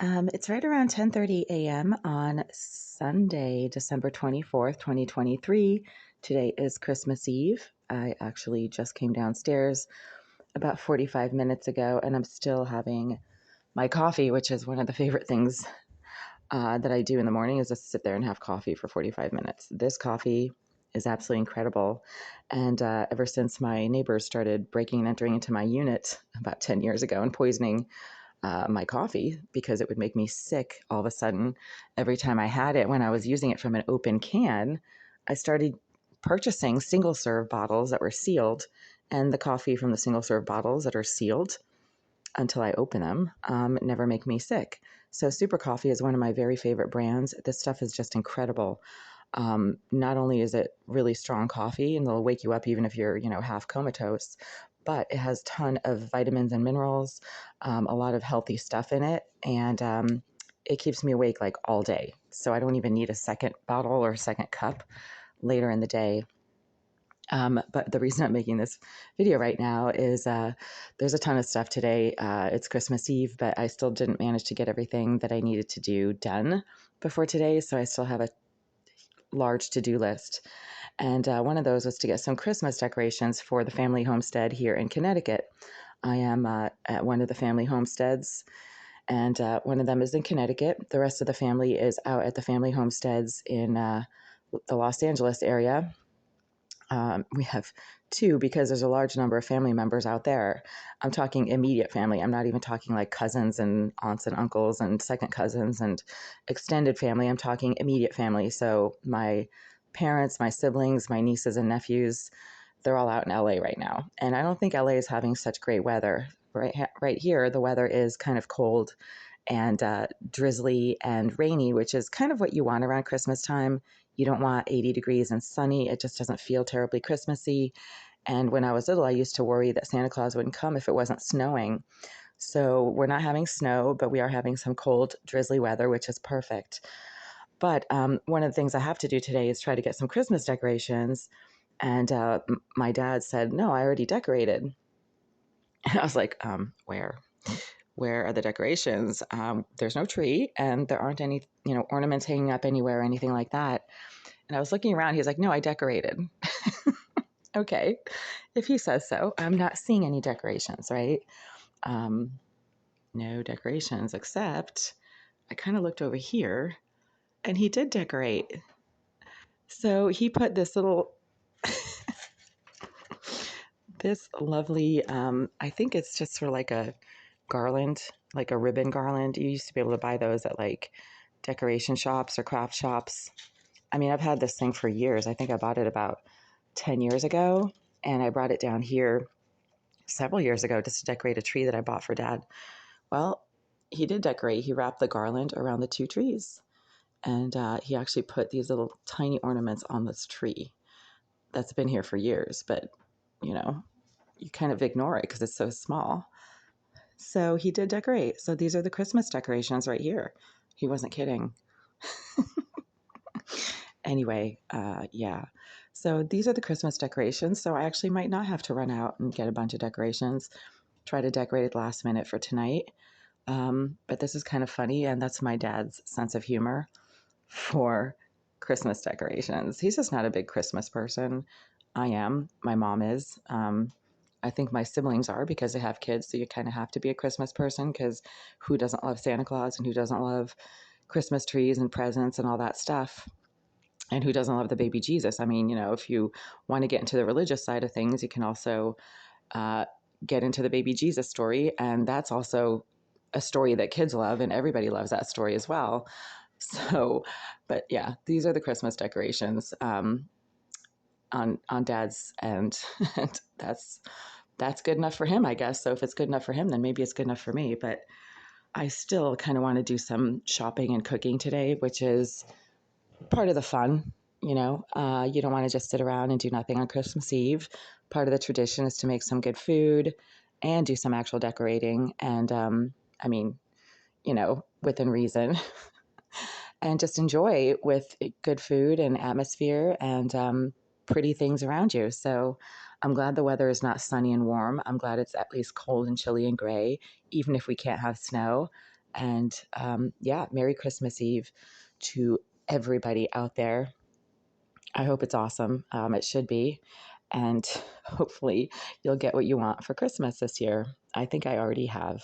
It's right around 10:30 a.m. on Sunday, December 24th, 2023. Today is Christmas Eve. I actually just came downstairs about 45 minutes ago, and I'm still having my coffee, which is one of the favorite things that I do in the morning is just sit there and have coffee for 45 minutes. This coffee is absolutely incredible. And ever since my neighbors started breaking and entering into my unit about 10 years ago and poisoning my coffee because it would make me sick all of a sudden every time I had it when I was using it from an open can. I started purchasing single serve bottles that were sealed, and the coffee from the single serve bottles that are sealed until I open them never make me sick. So Super Coffee is one of my very favorite brands. This stuff is just incredible. Not only is it really strong coffee and it'll wake you up even if you're, half comatose, but it has a ton of vitamins and minerals, a lot of healthy stuff in it, and it keeps me awake like all day. So I don't even need a second bottle or a second cup later in the day. But the reason I'm making this video right now is there's a ton of stuff today. It's Christmas Eve, but I still didn't manage to get everything that I needed to do done before today. So I still have a large to-do list. And one of those was to get some Christmas decorations for the family homestead here in Connecticut. I am at one of the family homesteads, and one of them is in Connecticut. The rest of the family is out at the family homesteads in the Los Angeles area. We have two because there's a large number of family members out there. I'm talking immediate family. I'm not even talking like cousins and aunts and uncles and second cousins and extended family. I'm talking immediate family. So my parents, my siblings, my nieces and nephews, they're all out in LA right now. And I don't think LA is having such great weather. Right here, the weather is kind of cold and drizzly and rainy, which is kind of what you want around Christmas time. You don't want 80 degrees and sunny. It just doesn't feel terribly Christmassy. And when I was little, I used to worry that Santa Claus wouldn't come if it wasn't snowing. So we're not having snow, but we are having some cold, drizzly weather, which is perfect. But one of the things I have to do today is try to get some Christmas decorations. And my dad said, "No, I already decorated." And I was like, where? Where are the decorations? There's no tree and there aren't any, ornaments hanging up anywhere or anything like that. And I was looking around. He's like, "No, I decorated." Okay, if he says so. I'm not seeing any decorations, right? Um, no decorations, except I kind of looked over here and he did decorate. So he put this little, this lovely, I think it's just for like a garland, like a ribbon garland. You used to be able to buy those at like decoration shops or craft shops. I mean, I've had this thing for years. I think I bought it about 10 years ago, and I brought it down here several years ago just to decorate a tree that I bought for Dad. Well, he did decorate. He wrapped the garland around the two trees, and he actually put these little tiny ornaments on this tree that's been here for years, but you know, you kind of ignore it because it's so small. So he did decorate. So these are the Christmas decorations right here. He wasn't kidding. Anyway, yeah. So these are the Christmas decorations. So I actually might not have to run out and get a bunch of decorations. Try to decorate it last minute for tonight. But this is kind of funny, and that's my dad's sense of humor for Christmas decorations. He's just not a big Christmas person. I am. My mom is. I think my siblings are because they have kids, so you kind of have to be a Christmas person because who doesn't love Santa Claus and who doesn't love Christmas trees and presents and all that stuff? And who doesn't love the baby Jesus? I mean, if you want to get into the religious side of things, you can also uh, get into the baby Jesus story. And that's also a story that kids love, and everybody loves that story as well. So, but yeah, these are the Christmas decorations on Dad's end. And that's good enough for him, I guess. So if it's good enough for him, then maybe it's good enough for me. But I still kind of want to do some shopping and cooking today, which is part of the fun. You don't want to just sit around and do nothing on Christmas Eve. Part of the tradition is to make some good food and do some actual decorating. And I mean, within reason, and just enjoy with good food and atmosphere and pretty things around you. So I'm glad the weather is not sunny and warm. I'm glad it's at least cold and chilly and gray, even if we can't have snow. And yeah, Merry Christmas Eve to everybody out there. I hope it's awesome. It should be. And hopefully you'll get what you want for Christmas this year. I think I already have.